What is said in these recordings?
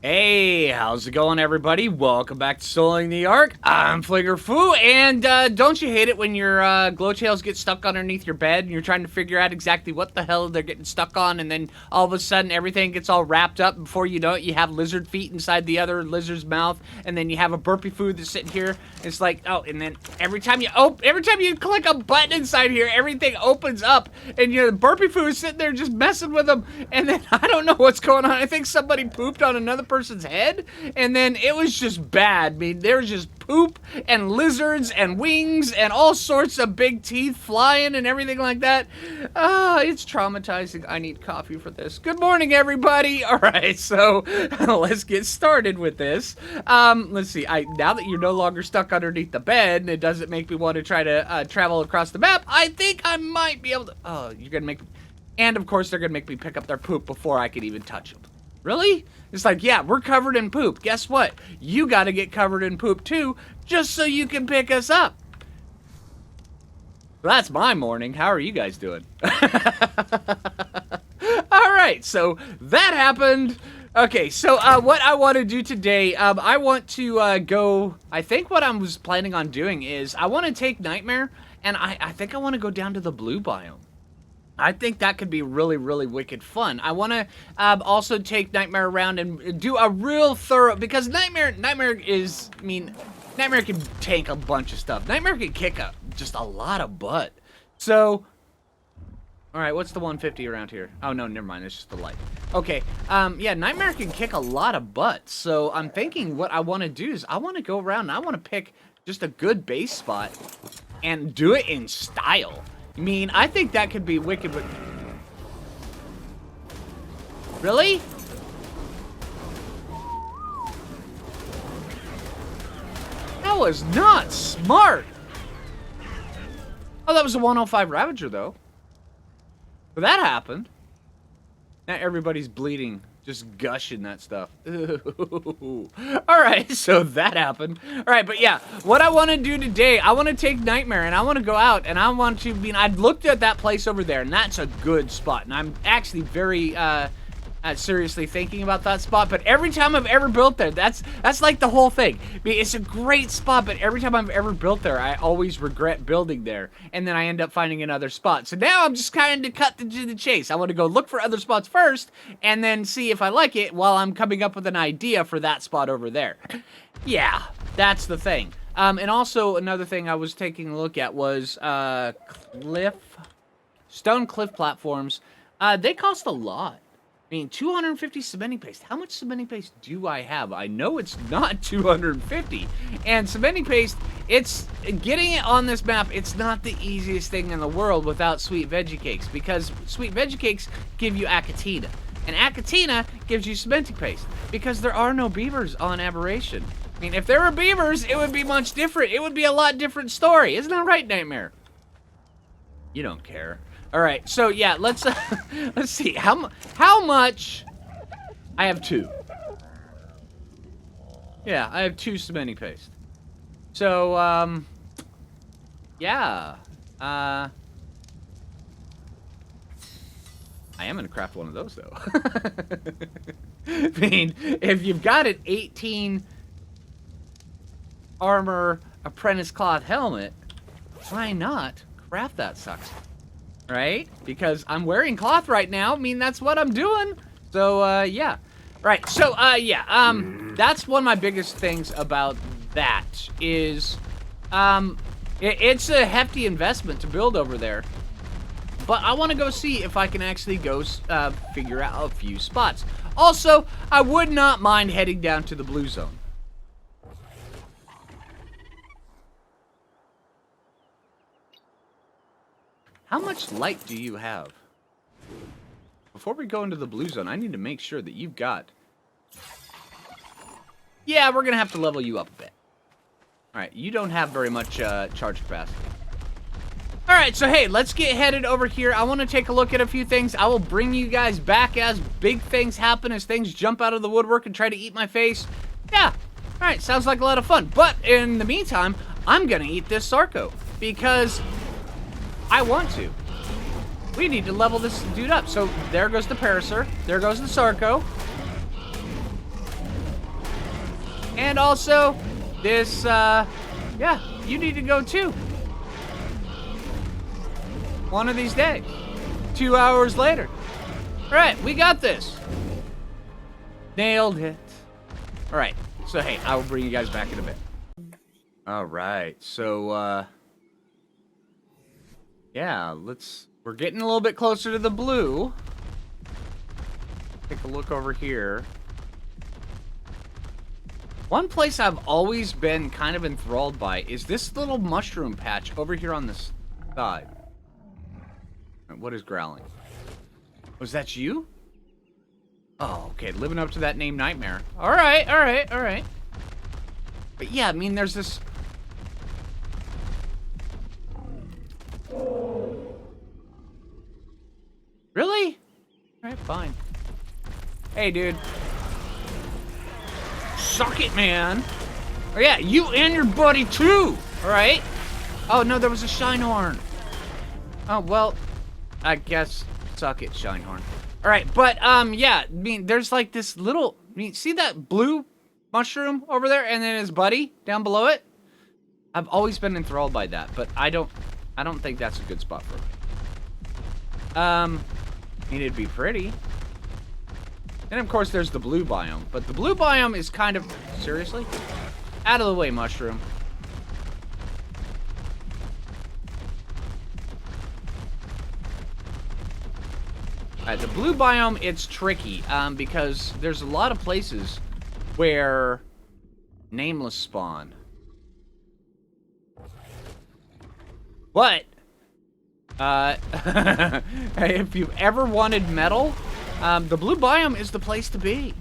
Hey, how's it going, everybody? Welcome back to Soloing the Ark. I'm Phlinger Phoo, and don't you hate it when your glowtails get stuck underneath your bed and you're trying to figure out exactly what the hell they're getting stuck on, and then all of a sudden everything gets all wrapped up. Before you know it, you have lizard feet inside the other lizard's mouth, and then you have a burpee food that's sitting here. It's like, oh, and then every time you click a button inside here, everything opens up, and the burpee food is sitting there just messing with them, and then I don't know what's going on. I think somebody pooped on another person's head, and then it was just bad. I mean, there was just poop and lizards and wings and all sorts of big teeth flying and everything like that. It's traumatizing. I need coffee for this. Good morning, everybody. All right, so let's get started with this. Let's see. Now that you're no longer stuck underneath the bed and it doesn't make me want to try to travel across the map, I think I might be able to. Oh, you're gonna make. And of course, they're gonna make me pick up their poop before I could even touch them. Really? It's like, yeah, we're covered in poop. Guess what? You got to get covered in poop too, just so you can pick us up. Well, that's my morning. How are you guys doing? All right, so that happened. Okay, so what I want to do today, I want to go. I think what I was planning on doing is I want to take Nightmare, and I think I want to go down to the blue biome. I think that could be really, really wicked fun. I want to also take Nightmare around and do a real thorough, because Nightmare is, I mean, Nightmare can tank a bunch of stuff. Nightmare can kick just a lot of butt. So, all right, what's the 150 around here? Oh, no, never mind. It's just the light. Okay, yeah, Nightmare can kick a lot of butt. So I'm thinking what I want to do is I want to go around and I want to pick just a good base spot and do it in style. I mean, I think that could be wicked, but... Really? That was not smart! Oh, that was a 105 Ravager, though. But that happened. Now everybody's bleeding. Just gushing that stuff. Alright, so that happened. Alright, but yeah, what I want to do today, I want to take Nightmare and I want to go out and I want to, I looked at that place over there and that's a good spot. And I'm actually very, seriously thinking about that spot, but every time I've ever built there, that's like the whole thing. I mean, it's a great spot, but every time I've ever built there, I always regret building there, and then I end up finding another spot. So now I'm just kind of cut to the chase. I want to go look for other spots first, and then see if I like it while I'm coming up with an idea for that spot over there. Yeah, that's the thing. And also another thing I was taking a look at was stone cliff platforms. They cost a lot. I mean, 250 cementing paste. How much cementing paste do I have? I know it's not 250. And cementing paste, getting it on this map, it's not the easiest thing in the world without sweet veggie cakes, because sweet veggie cakes give you Achatina. And Achatina gives you cementing paste, because there are no beavers on Aberration. I mean, if there were beavers, it would be much different. It would be a lot different story. Isn't that right, Nightmare? You don't care. All right, so yeah, let's see how much. I have 2. Yeah, I have 2 cementing paste. So yeah, I am gonna craft one of those though. I mean, if you've got an 18 armor apprentice cloth helmet, why not craft that sucker? Right? Because I'm wearing cloth right now. I mean, that's what I'm doing. So, yeah. Right. So, yeah. That's one of my biggest things about that is, it's a hefty investment to build over there. But I want to go see if I can actually go, figure out a few spots. Also, I would not mind heading down to the blue zone. How much light do you have? Before we go into the blue zone, I need to make sure that you've got... Yeah, we're going to have to level you up a bit. Alright, you don't have very much charge capacity. Alright, so hey, let's get headed over here. I want to take a look at a few things. I will bring you guys back as big things happen, as things jump out of the woodwork and try to eat my face. Yeah, alright, sounds like a lot of fun. But in the meantime, I'm going to eat this Sarco, because... I want to. We need to level this dude up. So there goes the Parasaur. There goes the Sarco. And also, this, yeah, you need to go too. One of these days. 2 hours later. All right, we got this. Nailed it. All right, so hey, I will bring you guys back in a bit. All right, so, yeah, we're getting a little bit closer to the blue. Take a look over here. One place I've always been kind of enthralled by is this little mushroom patch over here on this side. What is growling? Was that you? Oh, okay, living up to that name, Nightmare. All right, all right, all right. But yeah, I mean, there's this... Really? All right, fine. Hey, dude. Suck it, man. Oh, yeah, you and your buddy, too. All right? Oh, no, there was a Shinehorn. Oh, well, I guess suck it, Shinehorn. All right, but, yeah, I mean, there's like this little... I mean, see that blue mushroom over there and then his buddy down below it? I've always been enthralled by that, but I don't think that's a good spot for it. I mean, it'd be pretty. And, of course, there's the blue biome. But the blue biome is kind of... Seriously? Out of the way, mushroom. Alright, the blue biome, it's tricky. Because there's a lot of places where nameless spawn. But... if you've ever wanted metal... the blue biome is the place to be.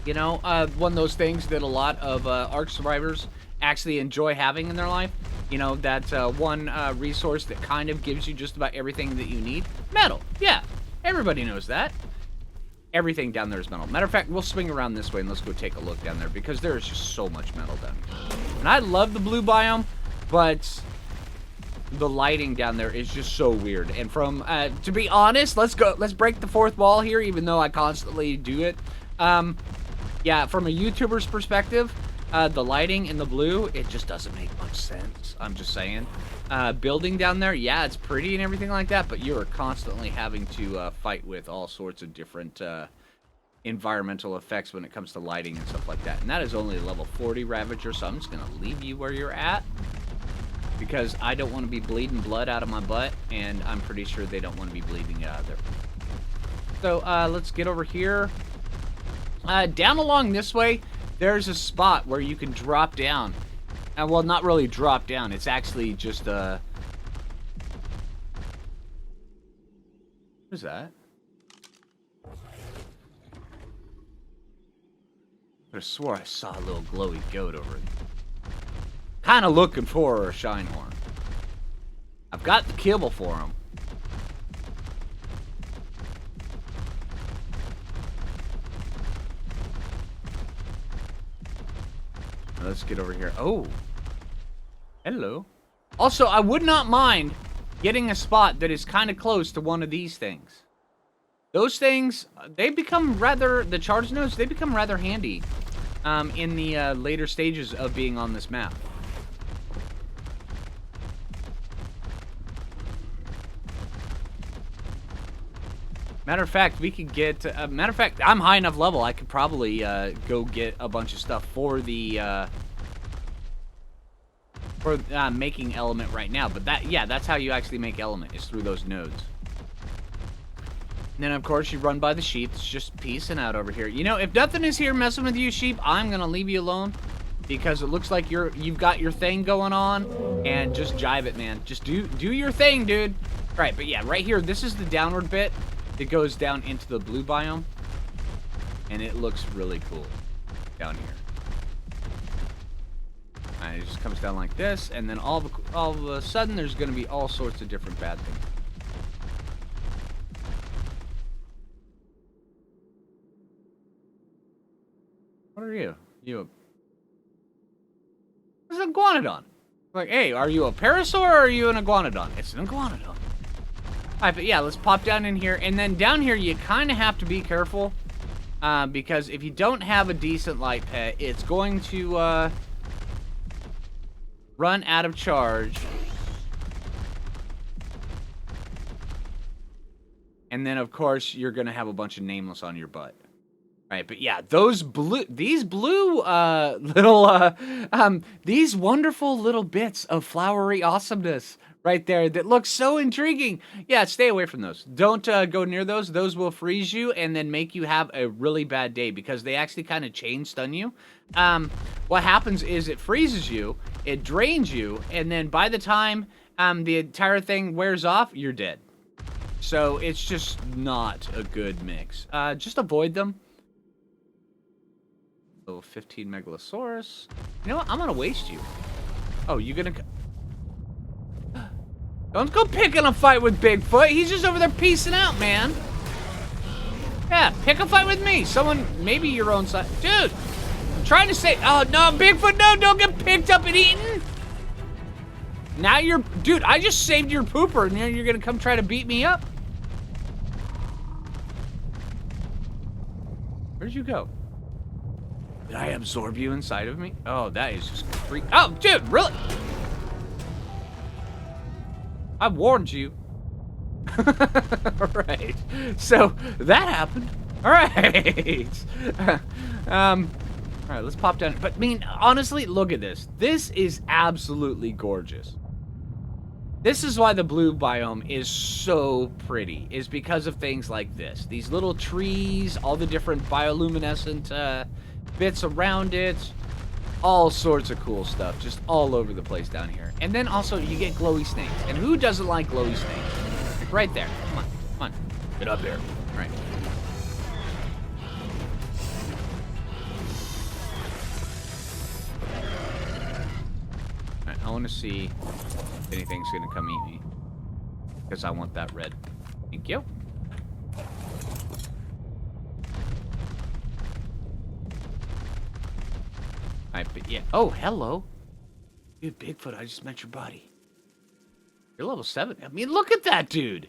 You know, one of those things that a lot of Ark survivors actually enjoy having in their life. You know, that one resource that kind of gives you just about everything that you need. Metal. Yeah, everybody knows that. Everything down there is metal. Matter of fact, we'll swing around this way and let's go take a look down there because there is just so much metal down here. And I love the blue biome, but... the lighting down there is just so weird. And from, to be honest, let's break the fourth wall here, even though I constantly do it. Yeah, from a YouTuber's perspective, the lighting in the blue, it just doesn't make much sense. I'm just saying. Building down there, yeah, it's pretty and everything like that, but you are constantly having to fight with all sorts of different environmental effects when it comes to lighting and stuff like that. And that is only a level 40 Ravager, so I'm just going to leave you where you're at. Because I don't want to be bleeding blood out of my butt, and I'm pretty sure they don't want to be bleeding out of there. So, let's get over here. Down along this way, there's a spot where you can drop down. Well, not really drop down. It's actually just, what is that? I could have swore I saw a little glowy goat over it. Kind of looking for a Shinehorn. I've got the kibble for him. Let's get over here. Oh. Hello. Also, I would not mind getting a spot that is kind of close to one of these things. Those things, they become rather, the charge nodes, they become rather handy in the later stages of being on this map. Matter of fact, we could get... matter of fact, I'm high enough level, I could probably go get a bunch of stuff for the... making element right now. But that, yeah, that's how you actually make element, is through those nodes. And then, of course, you run by the sheep. It's just peacing out over here. You know, if nothing is here messing with you, sheep, I'm going to leave you alone. Because it looks like you've got your thing going on. And just jive it, man. Just do your thing, dude. All right, but yeah, right here, this is the downward bit. It goes down into the blue biome, and it looks really cool down here. And it just comes down like this, and then all of a sudden, there's going to be all sorts of different bad things. What are you? It's an iguanodon. Like, hey, are you a parasaur or are you an iguanodon? It's an iguanodon. Alright, but yeah, let's pop down in here. And then down here, you kind of have to be careful. Because if you don't have a decent light pet, it's going to run out of charge. And then, of course, you're going to have a bunch of nameless on your butt. Right, but yeah, these blue little, these wonderful little bits of flowery awesomeness right there that look so intriguing. Yeah, stay away from those. Don't go near those. Those will freeze you and then make you have a really bad day because they actually kind of chain stun you. What happens is it freezes you, it drains you, and then by the time the entire thing wears off, you're dead. So it's just not a good mix. Just avoid them. Level 15 Megalosaurus. You know what? I'm gonna waste you. Oh, you gonna... Don't go picking a fight with Bigfoot. He's just over there peacing out, man. Yeah, pick a fight with me. Someone, maybe your own side. Dude, I'm trying to say... Oh, no, Bigfoot, no, don't get picked up and eaten. Now you're... Dude, I just saved your pooper, and now you're gonna come try to beat me up? Where'd you go? Did I absorb you inside of me? Oh, that is just freak. Oh, dude, really? I warned you. All right. So that happened. All right. All right, let's pop down. But I mean, honestly, look at this. This is absolutely gorgeous. This is why the blue biome is so pretty, is because of things like this. These little trees, all the different bioluminescent bits around it, all sorts of cool stuff, just all over the place down here. And then also you get glowy snakes. And who doesn't like glowy snakes? Like right there. Come on, come on. Get up there. All right. All right, I want to see if anything's going to come eat me. Because I want that red. Thank you. But yeah. Oh, hello. Dude, Bigfoot, I just met your buddy. You're level 7. I mean, look at that, dude.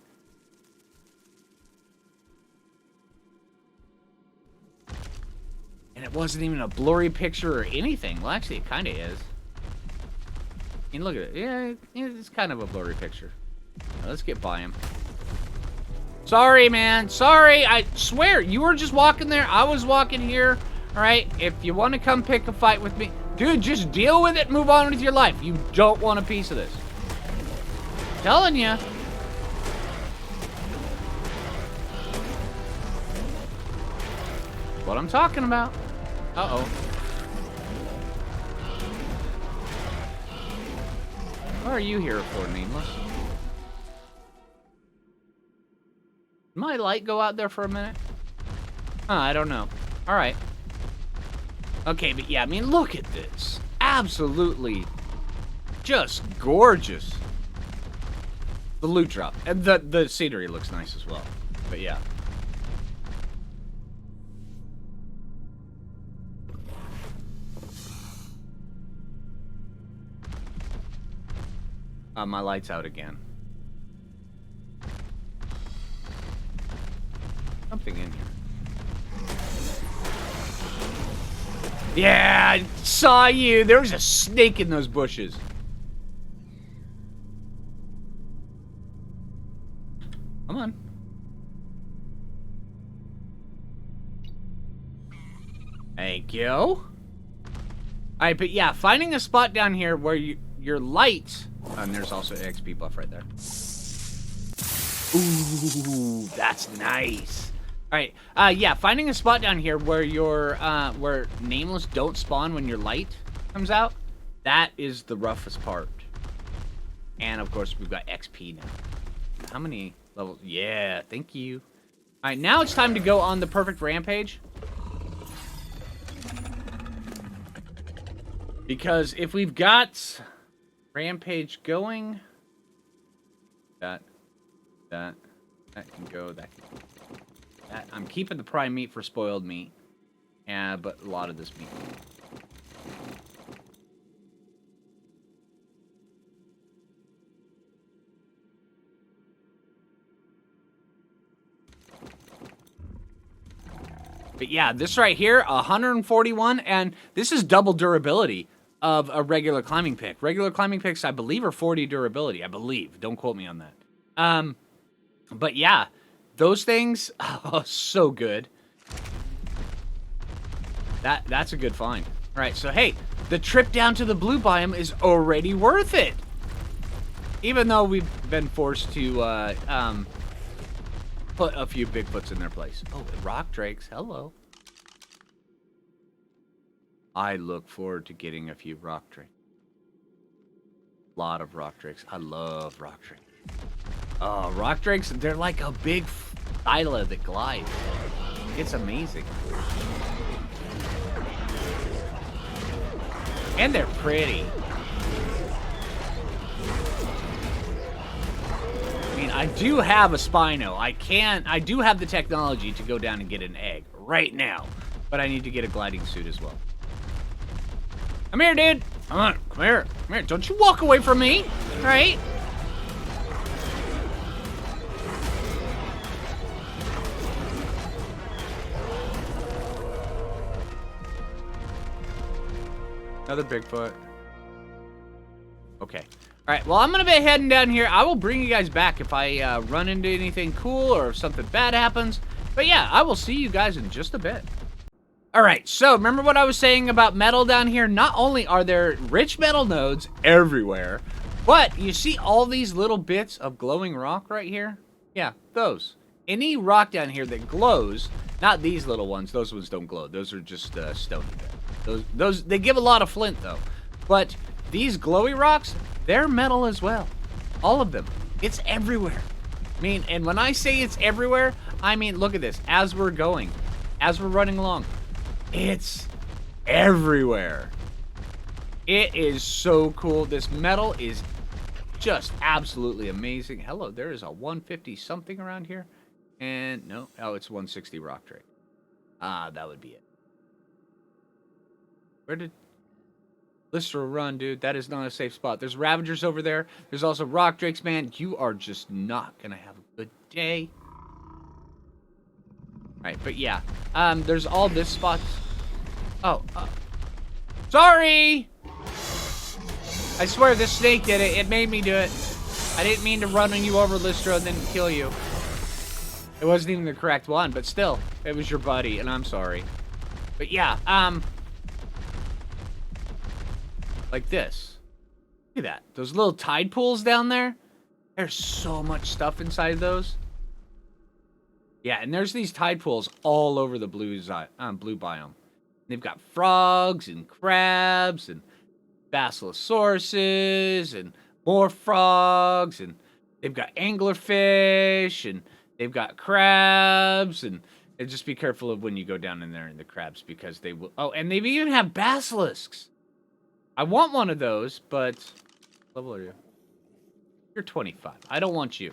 And it wasn't even a blurry picture or anything. Well, actually, it kind of is. I mean, look at it. Yeah, it's kind of a blurry picture. Now, let's get by him. Sorry, man. Sorry. I swear, you were just walking there. I was walking here. All right, if you want to come pick a fight with me, dude, just deal with it and move on with your life. You don't want a piece of this. I'm telling you. What I'm talking about. Uh-oh. What are you here for, Nameless? Did my light go out there for a minute? I don't know. All right. Okay, but yeah, I mean, look at this. Absolutely just gorgeous. The loot drop. And the scenery looks nice as well. But yeah. My light's out again. Something in here. Yeah, I saw you. There was a snake in those bushes. Come on. Thank you. All right, but yeah, finding a spot down here where your light... and there's also an XP buff right there. Ooh, that's nice. All right, yeah, finding a spot down here where your where Nameless don't spawn when your light comes out, that is the roughest part. And of course, we've got XP now. How many levels? Yeah, thank you. All right, now it's time to go on the perfect rampage. Because if we've got rampage going, that can go, that can go. I'm keeping the prime meat for spoiled meat. Yeah, but a lot of this meat. But yeah, this right here, 141, and this is double durability of a regular climbing pick. Regular climbing picks, I believe, are 40 durability. I believe. Don't quote me on that. But yeah, those things, oh, so good. That's a good find. All right, so hey, the trip down to the blue biome is already worth it. Even though we've been forced to put a few Bigfoots in their place. Oh, rock drakes, hello. I look forward to getting a few rock drakes. A lot of rock drakes. I love rock drakes. Oh, rock drakes, they're like a big isla that glides. It's amazing. And they're pretty. I mean, I do have a SPINO. I do have the technology to go down and get an egg right now. But I need to get a gliding suit as well. Come here, dude. Come on, come here. Come here. Don't you walk away from me. All right? Another Bigfoot. Okay. All right, well, I'm going to be heading down here. I will bring you guys back if I run into anything cool or if something bad happens. But yeah, I will see you guys in just a bit. All right, so remember what I was saying about metal down here? Not only are there rich metal nodes everywhere, but you see all these little bits of glowing rock right here? Yeah, those. Any rock down here that glows, not these little ones. Those ones don't glow. Those are just stony. Those they give a lot of flint though. But these glowy rocks, they're metal as well. All of them. It's everywhere. I mean, and when I say it's everywhere, I mean, look at this. As we're going, as we're running along, it's everywhere. It is so cool. This metal is just absolutely amazing. Hello, there is a 150 something around here. And no, oh, it's 160 rock drake. Ah, that would be it. Where did Lister run, dude? That is not a safe spot. There's Ravagers over there. There's also rock drakes, man. You are just not gonna have a good day. Right, but yeah. There's all this spots. Oh, sorry! I swear this snake did it. It made me do it. I didn't mean to run on you over, Lister, and then kill you. It wasn't even the correct one, but still, it was your buddy, and I'm sorry. But yeah, like this. Look at that. Those little tide pools down there. There's so much stuff inside those. Yeah, and there's these tide pools all over the blue biome. They've got frogs and crabs and basilosauruses and more frogs, and they've got anglerfish, and they've got crabs, and just be careful of when you go down in there in the crabs because they will. Oh, and they even have basilisks. I want one of those, but what level are you? You're 25. I don't want you.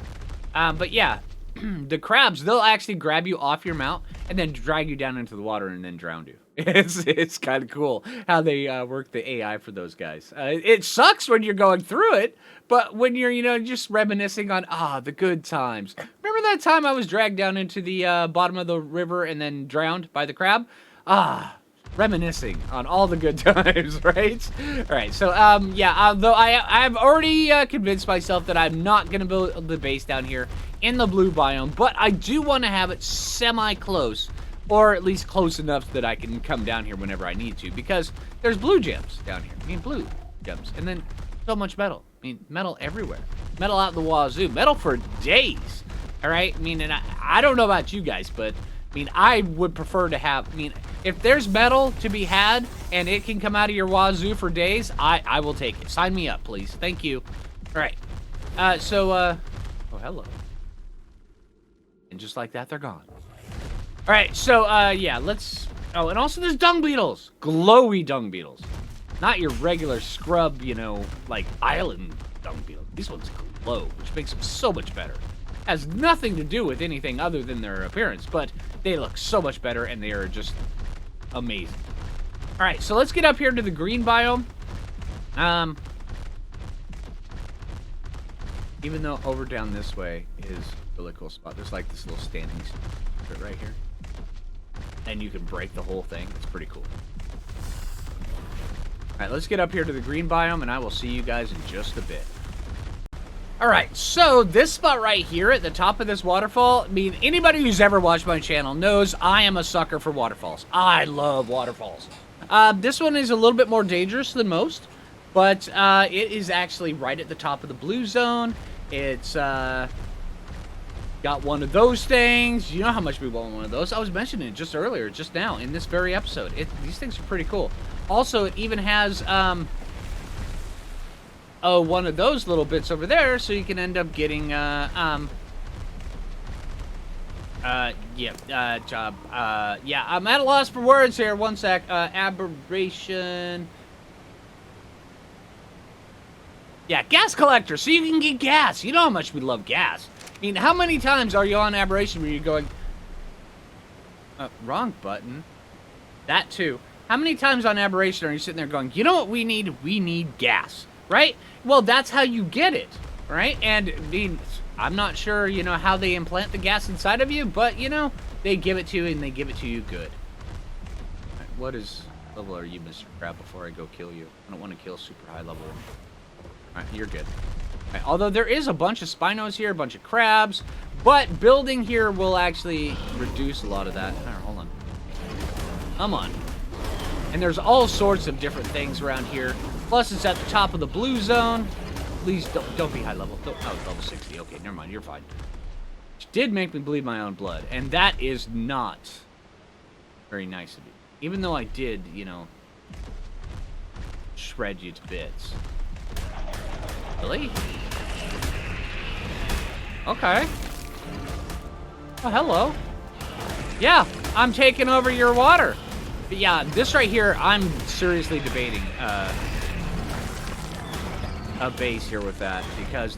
But yeah, the crabs, they'll actually grab you off your mount and then drag you down into the water and then drown you. It's kind of cool how they work the AI for those guys. It sucks when you're going through it, but when you're, you know, just reminiscing on, the good times. Remember that time I was dragged down into the bottom of the river and then drowned by the crab? Reminiscing on all the good times, right? All right, so, yeah, though I've already convinced myself that I'm not going to build the base down here in the blue biome, but I do want to have it semi-close, or at least close enough that I can come down here whenever I need to, because there's blue gems down here. I mean, blue gems, and then so much metal. I mean, metal everywhere. Metal out the wazoo. Metal for days, all right? I mean, and I don't know about you guys, but, I mean, I would prefer to have, I mean, if there's metal to be had and it can come out of your wazoo for days, I will take it. Sign me up, please. Thank you. All right. Oh, hello. And just like that, they're gone. All right, so, yeah, let's... Oh, and also there's dung beetles. Glowy dung beetles. Not your regular scrub, you know, like island dung beetles. These ones glow, which makes them so much better. Has nothing to do with anything other than their appearance, but they look so much better, and they are just amazing. All right, so let's get up here to the green biome. Even though over down this way is a really cool spot. There's like this little standing spot right here. and you can break the whole thing. It's pretty cool. All right, let's get up here to the green biome, and I will see you guys in just a bit. All right, so this spot right here at the top of this waterfall, I mean, anybody who's ever watched my channel knows I am a sucker for waterfalls. I love waterfalls. This one is a little bit more dangerous than most, but it is actually right at the top of the blue zone. It's got one of those things. You know how much we want one of those. I was mentioning it just earlier, just now, in this very episode. These things are pretty cool. Also, it even has one of those little bits over there, so you can end up getting yeah, I'm at a loss for words here. One sec. Aberration. Yeah, gas collector, so you can get gas. You know how much we love gas. I mean, how many times are you on aberration where you're going, wrong button? That too. How many times on aberration are you sitting there going, you know what we need? We need gas, right? Well, that's how you get it, right? And I mean, I'm not sure, you know, how they implant the gas inside of you, but, you know, they give it to you, and they give it to you good. Right, what level are you, Mr. Crab, before I go kill you? I don't want to kill super high level. Alright, you're good. Right, although there is a bunch of Spinos here, a bunch of crabs, but building here will actually reduce a lot of that. Right, hold on. Come on. And there's all sorts of different things around here. Plus, it's at the top of the blue zone. Please don't be high level. Oh, level 60. Okay, never mind. You're fine. Which did make me bleed my own blood. And that is not very nice of you. Even though I did, you know, shred you to bits. Really? Okay. Oh, hello. Yeah, I'm taking over your water. But yeah, this right here, I'm seriously debating a base here with that, because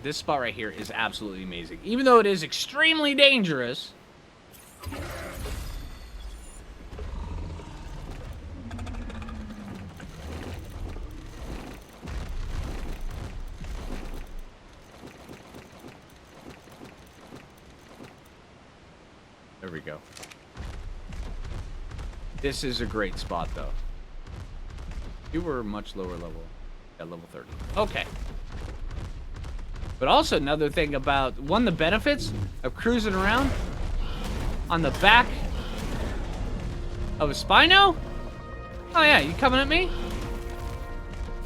this spot right here is absolutely amazing. Even though it is extremely dangerous. There we go. This is a great spot, though. You were much lower level. At level 30. Okay. But also, another thing about, one of the benefits of cruising around on the back of a Spino. Oh, yeah, you coming at me?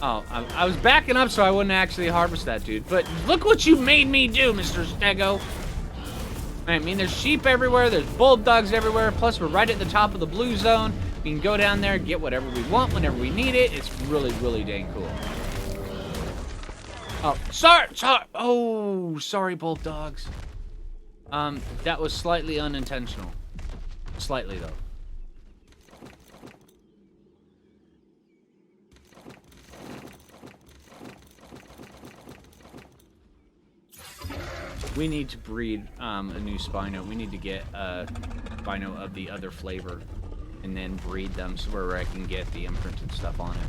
Oh, I was backing up so I wouldn't actually harvest that dude. But look what you made me do, Mr. Stego. I mean, there's sheep everywhere, there's bulldogs everywhere, plus we're right at the top of the blue zone. We can go down there, get whatever we want whenever we need it. It's really, really dang cool. Oh, sorry. Oh, sorry, bulldogs. That was slightly unintentional. Slightly, though. We need to breed a new Spino. We need to get a Spino of the other flavor and then breed them so where I can get the imprinted stuff on it.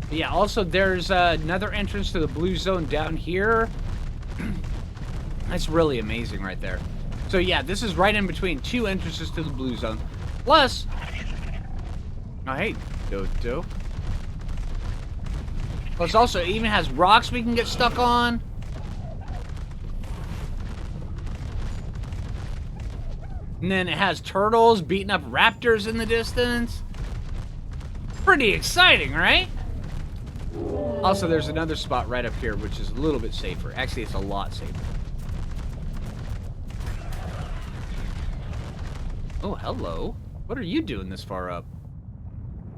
But yeah, also there's another entrance to the blue zone down here. That's really amazing right there. So yeah, this is right in between two entrances to the blue zone. Plus, oh hey, Dodo. Plus also, it even has rocks we can get stuck on. And then it has turtles beating up raptors in the distance. Pretty exciting, right? Also, there's another spot right up here, which is a little bit safer. Actually, it's a lot safer. Oh, hello. What are you doing this far up?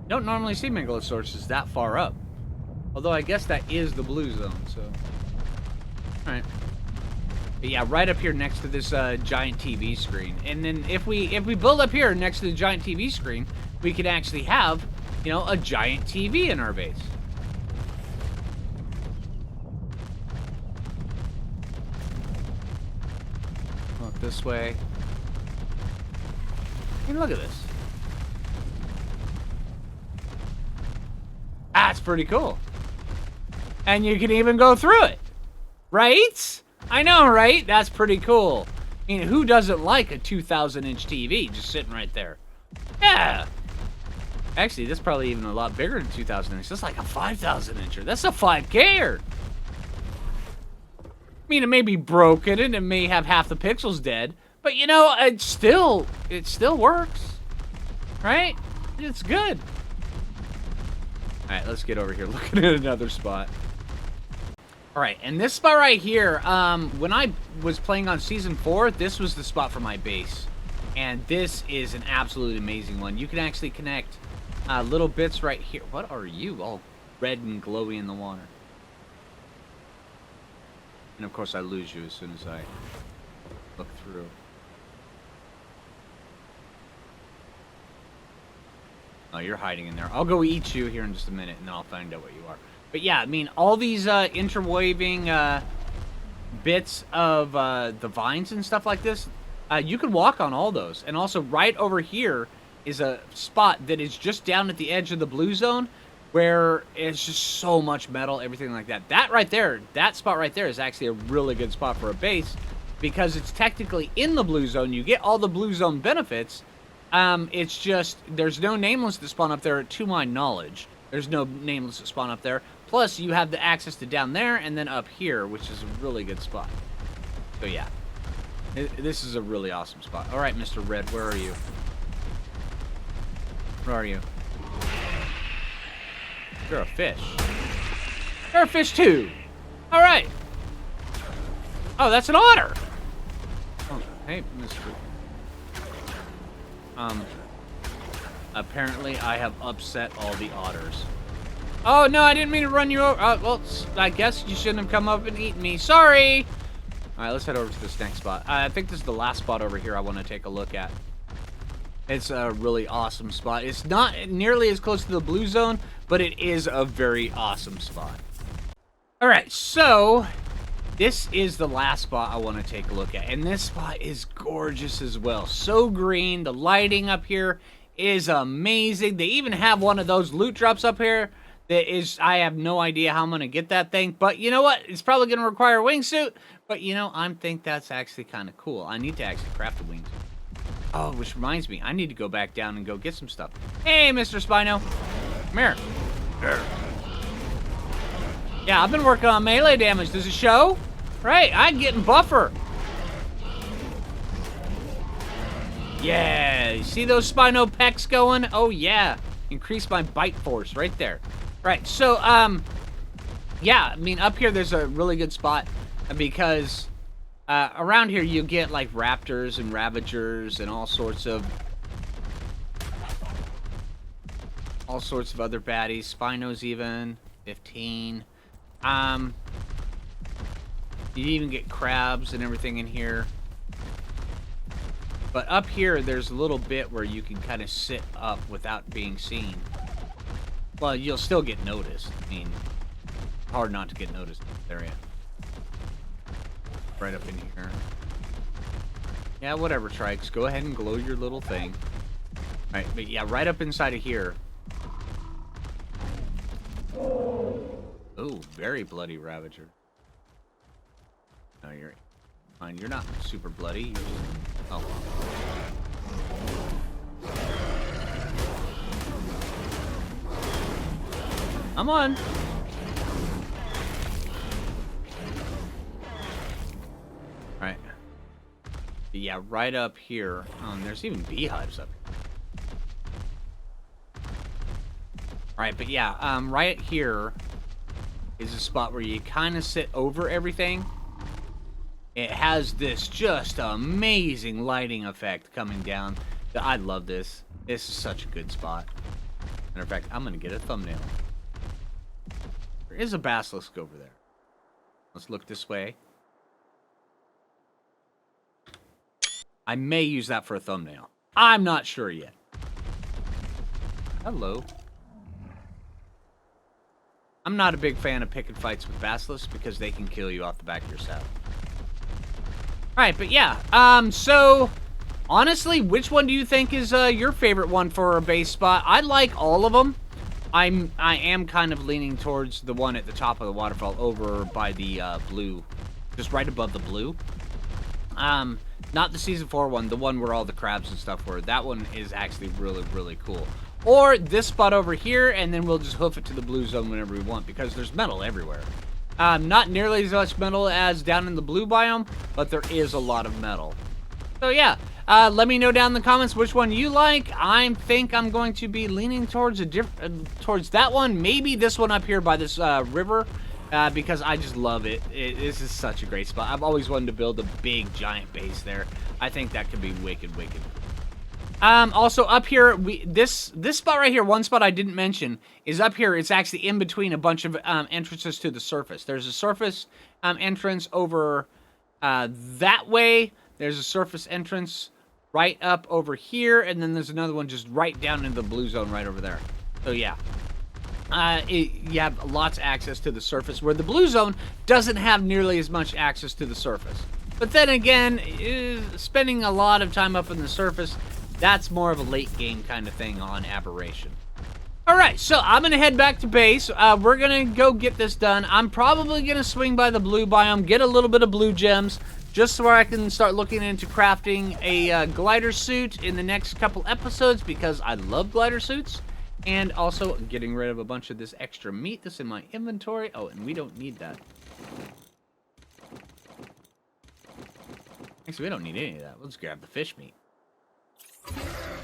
You don't normally see Megalosauruses that far up. Although, I guess that is the blue zone, so... Alright. But yeah, right up here next to this giant TV screen. And then if we build up here next to the giant TV screen, we could actually have, you know, a giant TV in our base. Look this way. I mean, look at this. That's pretty cool. And you can even go through it. Right? I know, right? That's pretty cool. I mean, who doesn't like a 2,000-inch TV just sitting right there? Yeah. Actually, this is probably even a lot bigger than 2,000 inch. That's like a 5,000-incher. That's a 5K-er. I mean, it may be broken and it may have half the pixels dead, but you know, it still works, right? It's good. All right, let's get over here looking at another spot. All right, and this spot right here, when I was playing on Season 4, this was the spot for my base. And this is an absolutely amazing one. You can actually connect little bits right here. What are you? All red and glowy in the water. And of course I lose you as soon as I look through. Oh, you're hiding in there. I'll go eat you here in just a minute, and then I'll find out what you are. But yeah, I mean, all these interweaving bits of the vines and stuff like this, you can walk on all those. And also right over here is a spot that is just down at the edge of the blue zone where it's just so much metal, everything like that. That right there, that spot right there is actually a really good spot for a base because it's technically in the blue zone. You get all the blue zone benefits. It's just, there's no nameless that spawn up there to my knowledge. There's no nameless that spawn up there. Plus, you have the access to down there and then up here, which is a really good spot. So yeah, this is a really awesome spot. All right, Mr. Red, where are you? Where are you? You're a fish. You're a fish too. All right. Oh, that's an otter. Oh, hey, Mr. Apparently I have upset all the otters. Oh, no, I didn't mean to run you over. Well, I guess you shouldn't have come up and eaten me. Sorry. All right, let's head over to this next spot. I think this is the last spot over here I want to take a look at. It's a really awesome spot. It's not nearly as close to the blue zone, but it is a very awesome spot. All right, so this is the last spot I want to take a look at, and this spot is gorgeous as well. So green. The lighting up here is amazing. They even have one of those loot drops up here that is, I have no idea how I'm going to get that thing, but you know what? It's probably going to require a wingsuit, but you know, I think that's actually kind of cool. I need to actually craft a wingsuit. Oh, which reminds me, I need to go back down and go get some stuff. Hey, Mr. Spino. Come here. Yeah, I've been working on melee damage. Does it show? Right, I'm getting buffer. Yeah, you see those Spino pecs going? Oh, yeah. Increase my bite force right there. Right, so, yeah, I mean, up here there's a really good spot because around here you get, like, raptors and ravagers and all sorts of other baddies. Spinos even, 15. You even get crabs and everything in here. But up here, there's a little bit where you can kind of sit up without being seen. Well, you'll still get noticed. I mean, hard not to get noticed in this area. Right up in here. Yeah, whatever, Trikes. Go ahead and glow your little thing. Alright, but yeah, right up inside of here. Oh, very bloody Ravager. No, you're fine. You're not super bloody. You're just... Oh. Come on. Alright. Yeah, right up here. There's even beehives up here. Alright, but yeah, right here is a spot where you kind of sit over everything. It has this just amazing lighting effect coming down. I love this. This is such a good spot. Matter of fact, I'm going to get a thumbnail. There is a basilisk over there. Let's look this way. I may use that for a thumbnail. I'm not sure yet. Hello. I'm not a big fan of picking fights with basilisks because they can kill you off the back of your saddle. Alright, but yeah, so, honestly, which one do you think is your favorite one for a base spot? I like all of them. I am kind of leaning towards the one at the top of the waterfall over by the blue, just right above the blue. Not the Season 4 one, the one where all the crabs and stuff were. That one is actually really, really cool. Or this spot over here, and then we'll just hoof it to the blue zone whenever we want, because there's metal everywhere. Not nearly as much metal as down in the blue biome, but there is a lot of metal. So yeah, let me know down in the comments which one you like. I think I'm going to be leaning towards towards that one. Maybe this one up here by this river, because I just love it. This is such a great spot. I've always wanted to build a big giant base there. I think that could be wicked, wicked. Also up here, this spot right here, one spot I didn't mention, is up here. It's actually in between a bunch of entrances to the surface. There's a surface entrance over that way. There's a surface entrance right up over here, and then there's another one just right down into the blue zone right over there. So yeah, you have lots of access to the surface, where the blue zone doesn't have nearly as much access to the surface. But then again, spending a lot of time up in the surface, that's more of a late game kind of thing on Aberration. Alright, so I'm going to head back to base. We're going to go get this done. I'm probably going to swing by the blue biome, get a little bit of blue gems, just so I can start looking into crafting a glider suit in the next couple episodes, because I love glider suits. And also getting rid of a bunch of this extra meat that's in my inventory. Oh, and we don't need that. Actually, we don't need any of that. Let's grab the fish meat.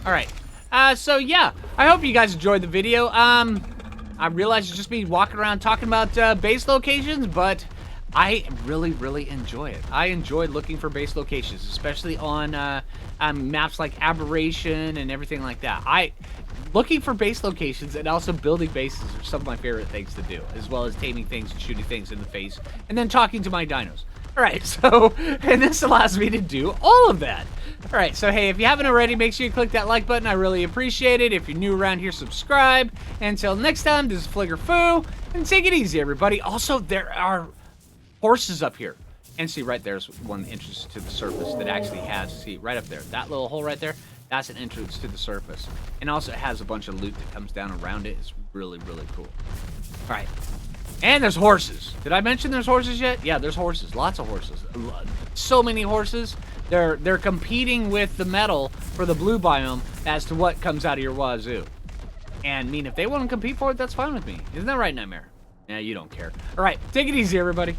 Alright, so yeah, I hope you guys enjoyed the video. I realize it's just me walking around talking about base locations, but I really, really enjoy it. I enjoy looking for base locations, especially on maps like Aberration and everything like that. Looking for base locations and also building bases are some of my favorite things to do, as well as taming things and shooting things in the face, and then talking to my dinos. Alright, so, and this allows me to do all of that. Alright, so hey, if you haven't already, make sure you click that like button. I really appreciate it. If you're new around here, subscribe. Until next time, this is Phlinger Phoo, and take it easy, everybody. Also, there are horses up here. And see, right there's one entrance to the surface that actually has, see, right up there, that little hole right there, that's an entrance to the surface. And also it has a bunch of loot that comes down around it. It's really, really cool. Alright. And there's horses. Did I mention there's horses yet? Yeah, there's horses. Lots of horses. So many horses. They're competing with the metal for the blue biome as to what comes out of your wazoo. And I mean, if they want to compete for it, that's fine with me. Isn't that right, Nightmare? Yeah, you don't care. All right, take it easy, everybody.